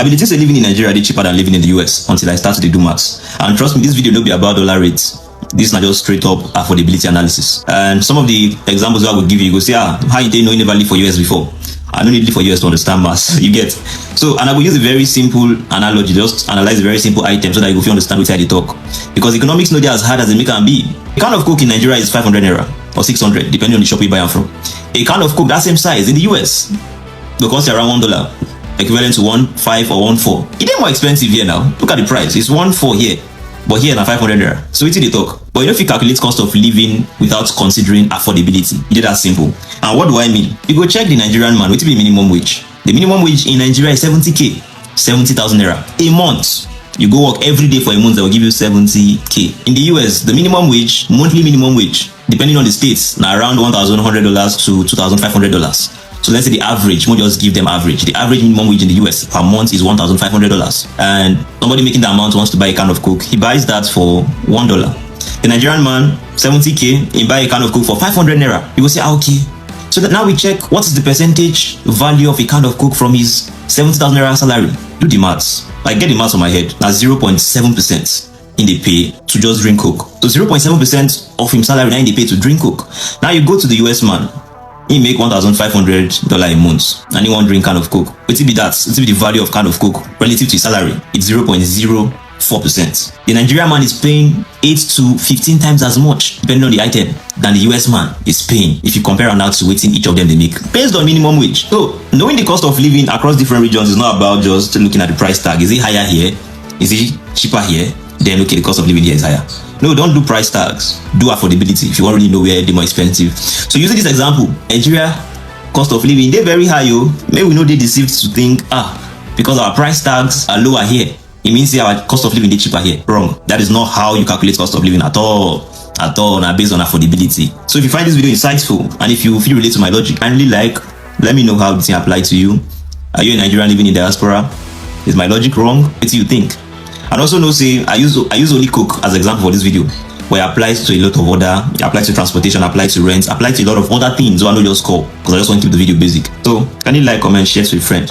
I mean, the things living in Nigeria they cheaper than living in the US until I started to do maths. And trust me, this video will be about dollar rates. This is not just straight up affordability analysis. And some of the examples I would give you, go say, how you didn't know you never lived for US before. I don't need to live for US to understand maths. You get. So, and I will use a very simple analogy, just analyze a very simple item so that you will understand what I talk. Because economics not as hard as it can be. A can of Coke in Nigeria is 500 naira or 600, depending on the shop you buy them from. A can of Coke that same size in the US will cost around $1, equivalent to 1.5 or 1.4. It ain't more expensive here now. Look at the price. It's 1.4 here. But here na 500 naira. So it's the talk. But you know if you calculate cost of living without considering affordability, it is that simple. And what do I mean? You go check the Nigerian man, what will be minimum wage? The minimum wage in Nigeria is 70k, 70,000 naira a month. You go work every day for a month, they will give you 70k. In the US, the minimum wage, monthly minimum wage, depending on the states, now around $1,100 to $2,500. So let's say the average, we'll just give them average. The average minimum wage in the US per month is $1,500. And somebody making that amount wants to buy a can of Coke. He buys that for $1. The Nigerian man, 70k, he buy a can of Coke for 500 naira. You will say, okay. So that now we check what is the percentage value of a can of Coke from his 70,000 naira salary. Do the maths. Like get the maths on my head. That's 0.7% in the pay to just drink Coke. So 0.7% of his salary now in the pay to drink Coke. Now you go to the US man. He make $1,500 a month and he won't drink can of Coke. It will be that. It will be the value of can of Coke relative to his salary. It's 0.04%. The Nigerian man is paying 8 to 15 times as much, depending on the item, than the US man is paying. If you compare and out to waiting each of them they make based on minimum wage. So knowing the cost of living across different regions is not about just looking at the price tag. Is it higher here? Is it cheaper here? Then okay, the cost of living here is higher. No, don't do price tags. Do affordability if you want to really know where they're more expensive. So using this example, Nigeria cost of living, they're very high, yo. Maybe we know they deceived to think, because our price tags are lower here, it means our cost of living is cheaper here. Wrong. That is not how you calculate cost of living at all. Now based on affordability. So if you find this video insightful and if you feel relate to my logic, kindly let me know how this thing applies to you. Are you a Nigerian living in diaspora? Is my logic wrong? What do you think? And also know say I use only Coke as example for this video, where it applies to a lot of other, it applies to transportation, applies to rent, applies to a lot of other things. So I know just call because I just want to keep the video basic. So can you like, comment, share with a friend.